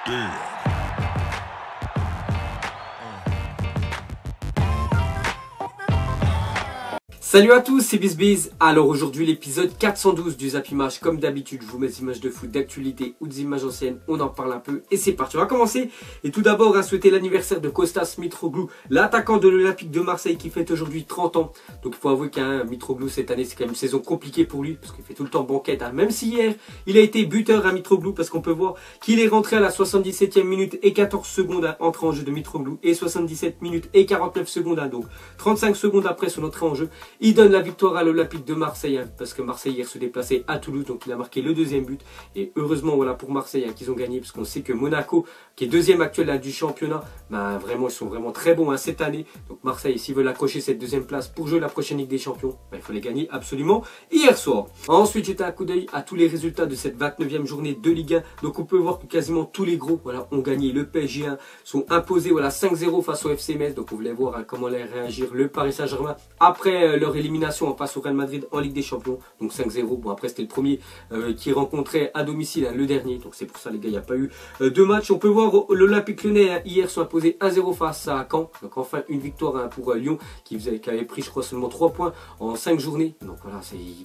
Damn. Salut à tous, c'est BizBiz. Alors aujourd'hui l'épisode 412 du Zap Image. Comme d'habitude, je vous mets des images de foot, d'actualité ou des images anciennes. On en parle un peu et c'est parti. On va commencer. Et tout d'abord, à souhaiter l'anniversaire de Kostas Mitroglou, l'attaquant de l'Olympique de Marseille qui fête aujourd'hui 30 ans. Donc il faut avouer qu'un Mitroglou cette année, c'est quand même une saison compliquée pour lui parce qu'il fait tout le temps banquette. Même si hier, il a été buteur à Mitroglou parce qu'on peut voir qu'il est rentré à la 77e minute et 14 secondes entrée en jeu de Mitroglou et 77 minutes et 49 secondes. Donc 35 secondes après son entrée en jeu. Il donne la victoire à l'Olympique de Marseille parce que Marseille hier se déplaçait à Toulouse, donc il a marqué le deuxième but. Et heureusement voilà pour Marseille qu'ils ont gagné parce qu'on sait que Monaco, qui est deuxième actuel du championnat, vraiment ils sont vraiment très bons cette année. Donc Marseille, s'ils veulent accrocher cette deuxième place pour jouer la prochaine Ligue des Champions, il faut les gagner absolument hier soir. Ensuite jeter un coup d'œil à tous les résultats de cette 29e journée de Ligue 1. Donc on peut voir que quasiment tous les gros ont gagné. Le PSG sont imposés 5-0 face au FC Metz. Donc on voulait voir comment allait réagir le Paris Saint-Germain après leur élimination face au Real Madrid en Ligue des Champions. Donc 5-0. Bon après c'était le premier qui rencontrait à domicile le dernier. Donc c'est pour ça les gars, il n'y a pas eu deux matchs. On peut voir l'Olympique Lyonnais hier sont imposés 1-0 face à Caen. Donc enfin une victoire pour Lyon qui avait pris je crois seulement 3 points en 5 journées. Donc voilà,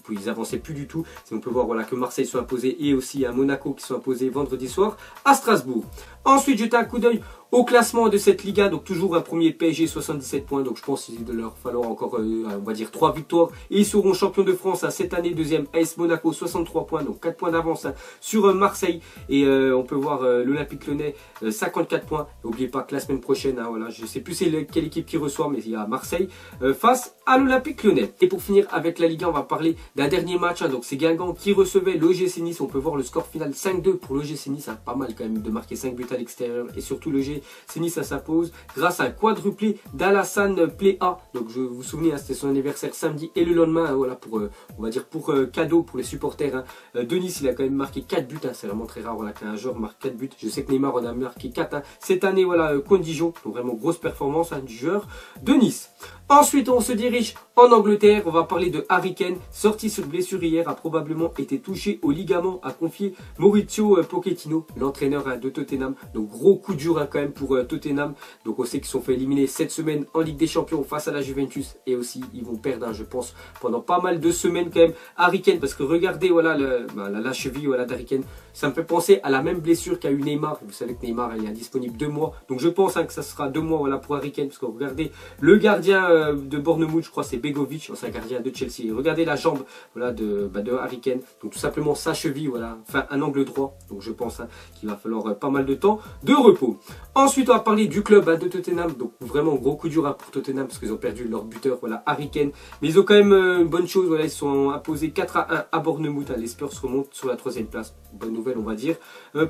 ils avançaient plus du tout. On peut voir que Marseille sont imposés et aussi à Monaco qui sont imposés vendredi soir à Strasbourg. Ensuite jeter un coup d'œil au classement de cette Liga, donc toujours un premier PSG 77 points, donc je pense qu'il va leur falloir encore on va dire 3 victoires et ils seront champions de France cette année. Deuxième AS Monaco 63 points, donc 4 points d'avance sur Marseille et on peut voir l'Olympique Lyonnais 54 points. N'oubliez pas que la semaine prochaine, voilà, je ne sais plus c'est quelle équipe qui reçoit, mais il y a Marseille face à l'Olympique Lyonnais. Et pour finir avec la Liga, on va parler d'un dernier match, donc c'est Guingamp qui recevait l'OGC Nice. On peut voir le score final 5-2 pour l'OGC Nice, pas mal quand même de marquer 5 buts à l'extérieur et surtout l'OGC Nice ça s'impose grâce à un quadruplé d'Alassane Plea. Donc je vous souvenez, c'était son anniversaire samedi et le lendemain, voilà pour on va dire pour cadeau pour les supporters de Nice, il a quand même marqué 4 buts. C'est vraiment très rare qu'un joueur marque 4 buts. Je sais que Neymar en a marqué 4 cette année, contre Dijon. Donc vraiment grosse performance du joueur de Nice. Ensuite, on se dirige en Angleterre. On va parler de Harry Kane, sorti sur blessure hier, a probablement été touché au ligament, a confié Mauricio Pochettino, l'entraîneur de Tottenham. Donc gros coup dur quand même pour Tottenham. Donc on sait qu'ils sont fait éliminer cette semaine en Ligue des Champions face à la Juventus. Et aussi, ils vont perdre, je pense, pendant pas mal de semaines quand même, Harry Kane. Parce que regardez, la cheville d'Harry Kane. Ça me fait penser à la même blessure qu'a eu Neymar. Vous savez que Neymar il est indisponible 2 mois. Donc je pense que ça sera 2 mois pour Harry Kane. Parce que regardez le gardien de Bournemouth, je crois c'est Begovic, c'est un gardien de Chelsea. Regardez la jambe de Harry Kane. Donc tout simplement sa cheville, enfin un angle droit. Donc je pense qu'il va falloir pas mal de temps de repos. Ensuite on va parler du club de Tottenham. Donc vraiment gros coup dur pour Tottenham parce qu'ils ont perdu leur buteur, Harry Kane. Mais ils ont quand même une bonne chose, ils sont imposés 4-1 à Bournemouth. Les Spurs remontent sur la 3e place. Bonne nouvelle on va dire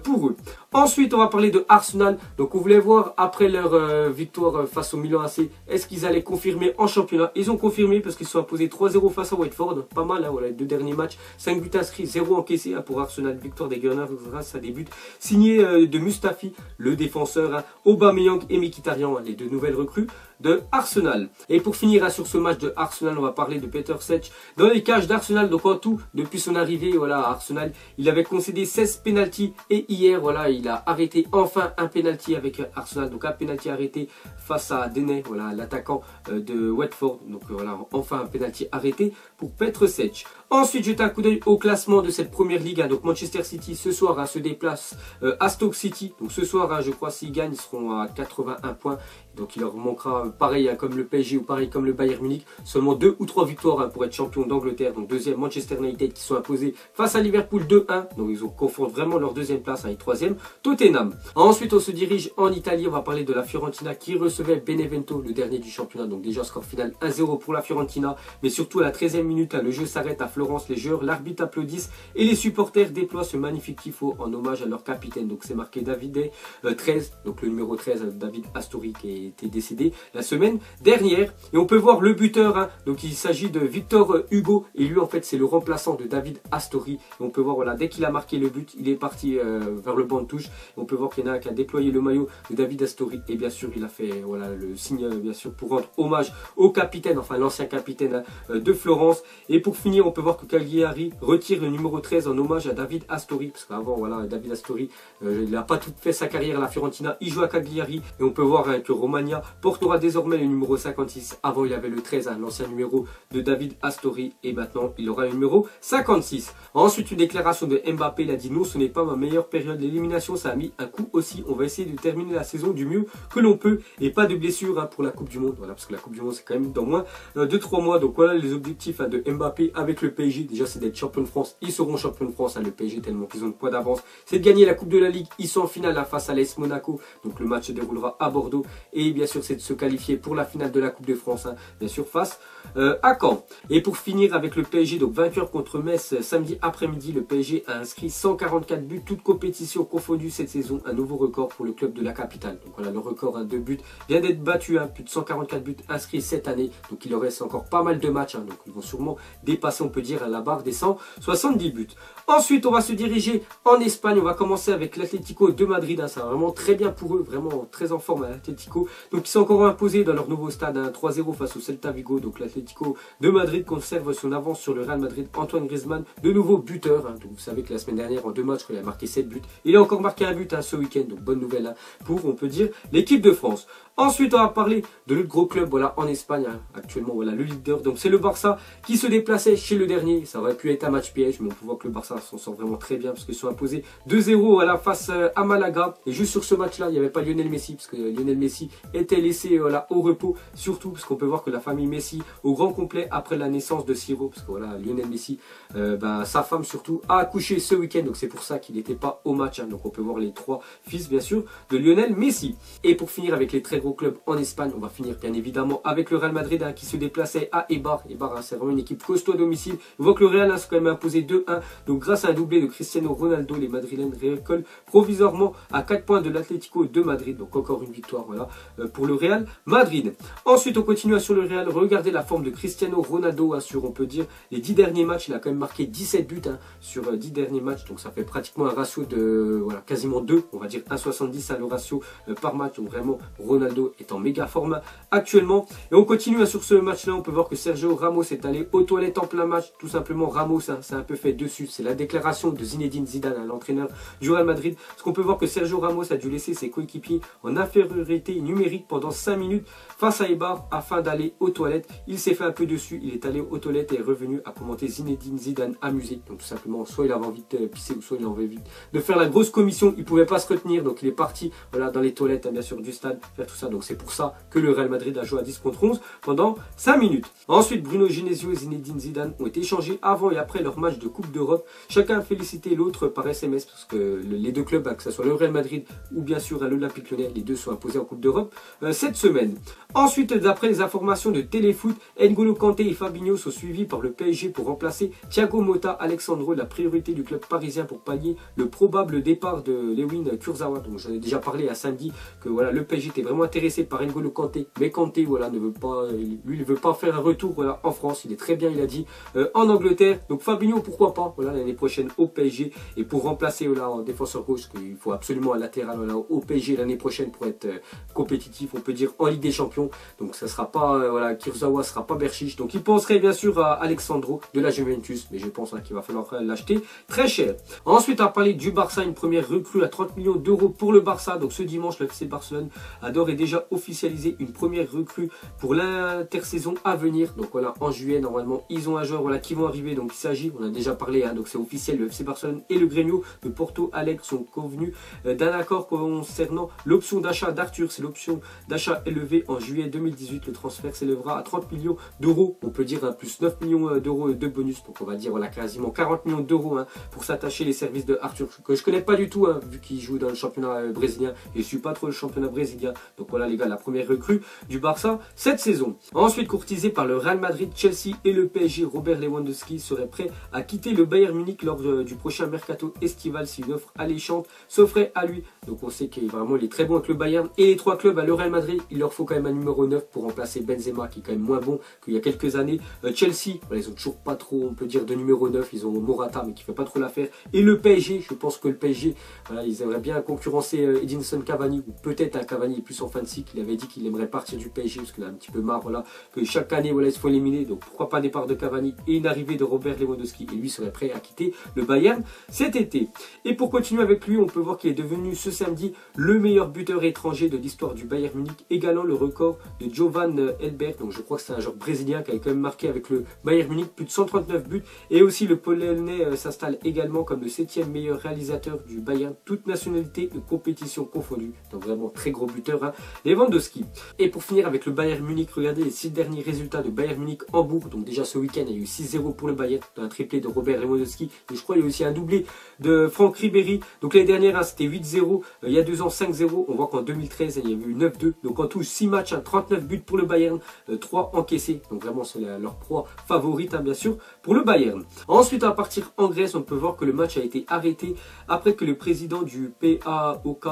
pour eux. Ensuite on va parler de Arsenal. Donc on voulait voir après leur victoire face au Milan AC, est-ce qu'ils allaient confirmer en championnat. Ils ont confirmé parce qu'ils se sont imposés 3-0 face à Watford. Pas mal, les 2 derniers matchs. 5 buts inscrits, 0 encaissés pour Arsenal. Victoire des Gunners grâce à des buts signés de Mustafi, le défenseur, Aubameyang et Mkhitaryan, les 2 nouvelles recrues de Arsenal. Et pour finir sur ce match de Arsenal, on va parler de Peter Cech dans les cages d'Arsenal. Donc en tout, depuis son arrivée à Arsenal, il avait concédé 16 pénaltys et hier il a arrêté enfin un pénalty avec Arsenal. Donc un pénalty arrêté face à Deney, l'attaquant de Watford. Donc enfin un pénalty arrêté pour Petr Cech. Ensuite, jetez un coup d'œil au classement de cette première ligue. Donc Manchester City ce soir se déplace à Stoke City. Donc ce soir, je crois s'ils gagnent, ils seront à 81 points. Donc il leur manquera pareil comme le PSG ou pareil comme le Bayern Munich, seulement 2 ou 3 victoires pour être champion d'Angleterre. Donc deuxième Manchester United qui sont imposés face à Liverpool 2-1. Donc ils ont confondent vraiment leur deuxième place avec troisième Tottenham. Ensuite on se dirige en Italie, on va parler de la Fiorentina qui recevait Benevento, le dernier du championnat. Donc déjà score final 1-0 pour la Fiorentina, mais surtout à la 13e minute, le jeu s'arrête à Florence, les joueurs, l'arbitre applaudissent et les supporters déploient ce magnifique tifo en hommage à leur capitaine. Donc c'est marqué Davide 13, donc le numéro 13 David Astori qui était décédé la semaine dernière. Et on peut voir le buteur, donc il s'agit de Victor Hugo et lui en fait c'est le remplaçant de David Astori. Et on peut voir dès qu'il a marqué le but, il est parti vers le banc de touche. Et on peut voir qu'il y en a un qui a déployé le maillot de David Astori et bien sûr il a fait le signe bien sûr pour rendre hommage au capitaine, enfin l'ancien capitaine de Florence. Et pour finir on peut voir voir que Cagliari retire le numéro 13 en hommage à David Astori, parce qu'avant, voilà, David Astori, il n'a pas tout fait sa carrière à la Fiorentina, il joue à Cagliari, et on peut voir hein, que Romagna portera désormais le numéro 56. Avant, il avait le 13, hein, l'ancien numéro de David Astori, et maintenant, il aura le numéro 56. Ensuite, une déclaration de Mbappé, il a dit non, ce n'est pas ma meilleure période, l'élimination, ça a mis un coup aussi, on va essayer de terminer la saison du mieux que l'on peut, et pas de blessure hein, pour la Coupe du Monde, voilà, parce que la Coupe du Monde, c'est quand même dans moins de 3 mois, donc voilà les objectifs hein, de Mbappé avec le PSG, déjà c'est d'être champion de France, ils seront champions de France, hein, le PSG tellement qu'ils ont de points d'avance, c'est de gagner la Coupe de la Ligue, ils sont en finale là, face à l'AS Monaco, donc le match se déroulera à Bordeaux, et bien sûr c'est de se qualifier pour la finale de la Coupe de France, hein, bien sûr face à Caen. Et pour finir avec le PSG, donc vainqueur contre Metz samedi après-midi, le PSG a inscrit 144 buts, toutes compétitions confondues cette saison, un nouveau record pour le club de la capitale. Donc voilà, le record hein, de buts vient d'être battu, hein, plus de 144 buts inscrits cette année, donc il leur reste encore pas mal de matchs, hein, donc ils vont sûrement dépasser, on peut dire, la barre des 170 buts. Ensuite, on va se diriger en Espagne, on va commencer avec l'Atlético de Madrid, hein, ça va vraiment très bien pour eux, vraiment très en forme, hein, l'Atlético. Donc ils sont encore imposés dans leur nouveau stade, hein, 3-0 face au Celta Vigo, donc l'Atlético de Madrid conserve son avance sur le Real Madrid. Antoine Griezmann, de nouveau buteur, hein, donc vous savez que la semaine dernière, en 2 matchs, il a marqué 7 buts, il a encore marqué un but hein, ce week-end, donc bonne nouvelle hein, pour, on peut dire, l'équipe de France. Ensuite, on va parler de l'autre gros club voilà, en Espagne, hein, actuellement, voilà, le leader. Donc, c'est le Barça qui se déplaçait chez le dernier. Ça aurait pu être un match piège, mais on peut voir que le Barça s'en sort vraiment très bien parce qu'ils sont imposés 2-0 voilà, face à Malaga. Et juste sur ce match-là, il n'y avait pas Lionel Messi parce que Lionel Messi était laissé voilà, au repos, surtout parce qu'on peut voir que la famille Messi, au grand complet, après la naissance de Ciro, parce que voilà, Lionel Messi, sa femme surtout, a accouché ce week-end. Donc, c'est pour ça qu'il n'était pas au match. Hein. Donc, on peut voir les 3 fils, bien sûr, de Lionel Messi. Et pour finir avec les très gros club en Espagne, on va finir bien évidemment avec le Real Madrid hein, qui se déplaçait à Eibar. Eibar hein, c'est vraiment une équipe costaud à domicile. On voit que le Real hein, s'est quand même imposé 2-1. Donc grâce à un doublé de Cristiano Ronaldo, les Madrilènes récoltent provisoirement à 4 points de l'Atlético de Madrid. Donc encore une victoire voilà, pour le Real Madrid. Ensuite on continue sur le Real. Regardez la forme de Cristiano Ronaldo hein, sur on peut dire les 10 derniers matchs. Il a quand même marqué 17 buts hein, sur 10 derniers matchs. Donc ça fait pratiquement un ratio de voilà, quasiment 2. On va dire 1,70 hein, le ratio par match. Donc vraiment Ronaldo est en méga forme actuellement. Et on continue hein, sur ce match-là. On peut voir que Sergio Ramos est allé aux toilettes en plein match. Tout simplement, Ramos hein, s'est un peu fait dessus. C'est la déclaration de Zinedine Zidane, hein, l'entraîneur du Real Madrid. Parce qu'on peut voir que Sergio Ramos a dû laisser ses coéquipiers en infériorité numérique pendant 5 minutes face à Eibar afin d'aller aux toilettes. Il s'est fait un peu dessus. Il est allé aux toilettes et est revenu à commenter Zinedine Zidane amusé. Donc tout simplement, soit il avait envie de pisser ou soit il avait envie de faire la grosse commission. Il pouvait pas se retenir. Donc il est parti voilà, dans les toilettes hein, bien sûr du stade faire tout ça. Donc c'est pour ça que le Real Madrid a joué à 10 contre 11 pendant 5 minutes. Ensuite, Bruno Genesio et Zinedine Zidane ont été échangés avant et après leur match de Coupe d'Europe. Chacun a félicité l'autre par SMS parce que les deux clubs, que ce soit le Real Madrid ou bien sûr l'Olympique Lyonnais, les deux sont imposés en Coupe d'Europe cette semaine. Ensuite, d'après les informations de Téléfoot, N'Golo Kanté et Fabinho sont suivis par le PSG pour remplacer Thiago Motta. Alexandro, la priorité du club parisien pour pallier le probable départ de Lewin Kurzawa. Donc j'en ai déjà parlé à samedi que voilà, le PSG était vraiment intéressé par N'Golo Kanté, mais Kanté voilà, ne veut pas, lui il veut pas faire un retour voilà, en France, il est très bien, il a dit, en Angleterre. Donc Fabinho, pourquoi pas, voilà, l'année prochaine au PSG, et pour remplacer voilà, en défenseur gauche, il faut absolument un latéral voilà, au PSG l'année prochaine pour être compétitif, on peut dire, en Ligue des Champions. Donc ça sera pas, voilà, Kurzawa sera pas Berchiche, donc il penserait bien sûr à Alexandro de la Juventus, mais je pense hein, qu'il va falloir l'acheter très cher. Ensuite, on va parler du Barça, une première recrue à 30 millions d'euros pour le Barça. Donc ce dimanche, le FC Barcelone a d'ores et déjà officialisé une première recrue pour l'intersaison à venir. Donc voilà, en juillet, normalement, ils ont un joueur voilà, qui vont arriver. Donc il s'agit, on a déjà parlé, hein, donc c'est officiel, le FC Barcelone et le Grêmio de Porto Alegre sont convenus d'un accord concernant l'option d'achat d'Arthur. C'est l'option d'achat élevée en juillet 2018. Le transfert s'élèvera à 30 millions d'euros. On peut dire hein, plus 9 millions d'euros de bonus. Donc on va dire voilà, quasiment 40 millions d'euros hein, pour s'attacher les services de Arthur, que je connais pas du tout, hein, vu qu'il joue dans le championnat brésilien. Et je suis pas trop le championnat brésilien. Donc voilà les gars, la première recrue du Barça cette saison. Ensuite, courtisé par le Real Madrid, Chelsea et le PSG, Robert Lewandowski serait prêt à quitter le Bayern Munich lors du prochain mercato estival si une offre alléchante s'offrait à lui. Donc on sait qu'il vraiment il est très bon avec le Bayern et les 3 clubs à le Real Madrid, il leur faut quand même un numéro 9 pour remplacer Benzema qui est quand même moins bon qu'il y a quelques années. Chelsea, voilà, ils ont toujours pas trop, on peut dire, de numéro 9, ils ont Morata mais qui fait pas trop l'affaire. Et le PSG, je pense que le PSG, voilà, ils aimeraient bien concurrencer Edinson Cavani, ou peut-être un Cavani plus en fin Hansi, qu'il avait dit qu'il aimerait partir du PSG parce qu'il a un petit peu marre, voilà, que chaque année, voilà, ils se font éliminer. Donc pourquoi pas un départ de Cavani et une arrivée de Robert Lewandowski. Et lui serait prêt à quitter le Bayern cet été. Et pour continuer avec lui, on peut voir qu'il est devenu ce samedi le meilleur buteur étranger de l'histoire du Bayern Munich, égalant le record de Jovan Elber. Donc je crois que c'est un joueur brésilien qui a quand même marqué avec le Bayern Munich plus de 139 buts. Et aussi le Polonais s'installe également comme le 7e meilleur réalisateur du Bayern, toute nationalité et compétition confondue. Donc vraiment très gros buteur, hein, Lewandowski. Et pour finir avec le Bayern Munich, regardez les 6 derniers résultats de Bayern Munich-Hambourg. Donc déjà ce week-end, il y a eu 6-0 pour le Bayern, un triplé de Robert Lewandowski. Et je crois qu'il y a eu aussi un doublé de Franck Ribéry. Donc l'année dernière, hein, c'était 8-0. Il y a 2 ans, 5-0. On voit qu'en 2013, il y a eu 9-2. Donc en tout, 6 matchs, hein, 39 buts pour le Bayern, 3 encaissés. Donc vraiment, c'est leur proie favorite, hein, bien sûr, pour le Bayern. Ensuite, à partir en Grèce, on peut voir que le match a été arrêté après que le président du PAOK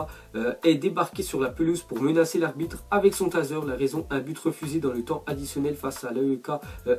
ait débarqué sur la pelouse pour menacer l'arbitre avec son taser. La raison, un but refusé dans le temps additionnel face à l'AEK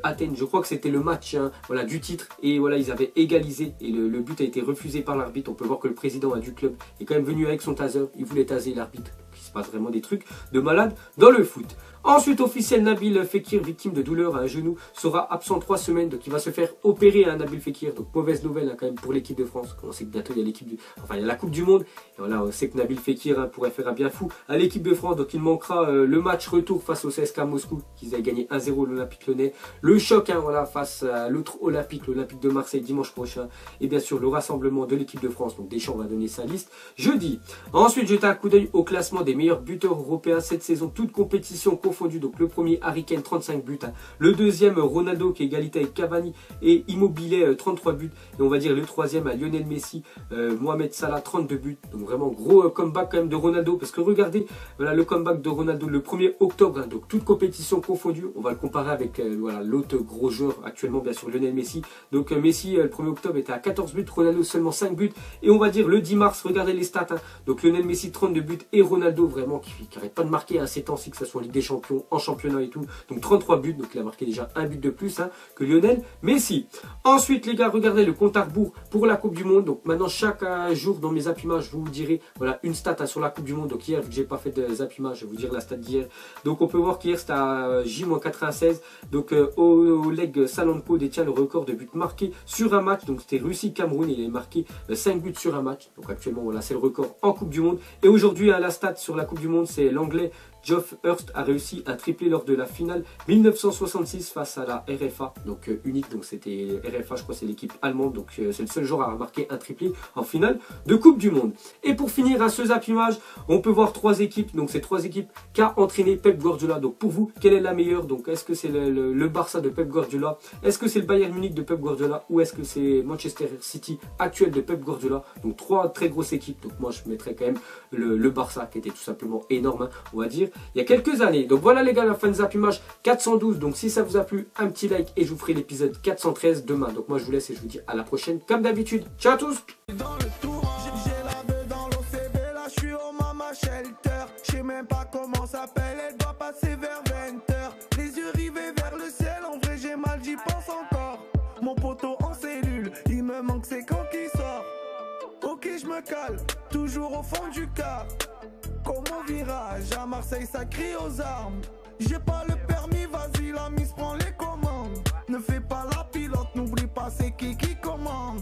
Athènes. Je crois que c'était le match, hein, voilà, du titre, et voilà, ils avaient égalisé et le but a été refusé par l'arbitre. On peut voir que le président du club est quand même venu avec son taser, il voulait taser l'arbitre. Il se passe vraiment des trucs de malade dans le foot. Ensuite, officiel, Nabil Fekir, victime de douleur à un genou, sera absent 3 semaines, donc il va se faire opérer, à Nabil Fekir. Donc mauvaise nouvelle, hein, quand même pour l'équipe de France. On sait que bientôt il y a il y a la Coupe du Monde. Et voilà, on sait que Nabil Fekir, hein, pourrait faire un bien fou à l'équipe de France. Donc il manquera le match retour face au CSKA Moscou, qu'ils avaient gagné 1-0 l'Olympique Lyonnais. Le choc, hein, voilà, face à l'autre Olympique, l'Olympique de Marseille dimanche prochain. Et bien sûr le rassemblement de l'équipe de France. Donc Deschamps va donner sa liste jeudi. Ensuite, jeter un coup d'œil au classement des meilleurs buteurs européens cette saison, toutes compétitions confondues. Donc le premier, Harry Kane, 35 buts. Hein. Le deuxième, Ronaldo, qui est égalité avec Cavani et Immobilier, 33 buts. Et on va dire le troisième, à Lionel Messi, Mohamed Salah, 32 buts. Donc vraiment gros comeback quand même de Ronaldo. Parce que regardez, voilà le comeback de Ronaldo le 1er octobre. Hein, donc toute compétition confondue. On va le comparer avec voilà, l'autre gros joueur actuellement, bien sûr, Lionel Messi. Donc Messi, le 1er octobre, était à 14 buts. Ronaldo seulement 5 buts. Et on va dire le 10 mars, regardez les stats. Hein. Donc Lionel Messi, 32 buts. Et Ronaldo, vraiment, qui n'arrête pas de marquer, hein, ces temps-ci, que ce soit en Ligue des Champions, en championnat et tout. Donc 33 buts, donc il a marqué déjà un but de plus, hein, que Lionel Messi. Ensuite les gars, regardez le compte à rebours pour la Coupe du Monde. Donc maintenant chaque jour dans mes Zap Images, je vous dirai voilà, une stat, hein, sur la Coupe du Monde. Donc hier, vu que j'ai pas fait de Zap Images, je vais vous dire la stat d'hier. Donc on peut voir qu'hier c'était à J-96. Donc Oleg Salenko détient le record de buts marqués sur un match. Donc c'était Russie-Cameroun, il a marqué 5 buts sur un match. Donc actuellement voilà, c'est le record en Coupe du Monde. Et aujourd'hui, hein, la stat sur la Coupe du Monde, c'est l'anglais Geoff Hurst a réussi un triplé lors de la finale 1966 face à la RFA, donc unique, donc c'était RFA, je crois c'est l'équipe allemande, donc c'est le seul joueur à marquer un triplé en finale de Coupe du Monde. Et pour finir, à ce Zap Image, on peut voir 3 équipes, donc c'est 3 équipes qu'a entraîné Pep Guardiola. Donc pour vous, quelle est la meilleure? Donc est-ce que c'est le Barça de Pep Guardiola, est-ce que c'est le Bayern Munich de Pep Guardiola, ou est-ce que c'est Manchester City actuel de Pep Guardiola? Donc 3 très grosses équipes, donc moi je mettrais quand même le Barça, qui était tout simplement énorme, hein, on va dire, il y a quelques années. Donc voilà les gars, la fin de Zap Image 412. Donc si ça vous a plu, un petit like et je vous ferai l'épisode 413 demain. Donc moi je vous laisse et je vous dis à la prochaine comme d'habitude. Ciao à tous. Dans le tour, j'ai la veuve dans l'OCB, là je suis au Mama Shelter. Je sais même pas comment s'appelle, elle doit passer vers 20h. Les yeux rivés vers le ciel, en vrai j'ai mal, j'y pense encore. Mon poteau en cellule, il me manque c'est quand qu'il sort. Ok je me cale, toujours au fond du car. Comme au virage, à Marseille ça crie aux armes. J'ai pas le permis, vas-y la mise prend les commandes. Ne fais pas la pilote, n'oublie pas c'est qui commande.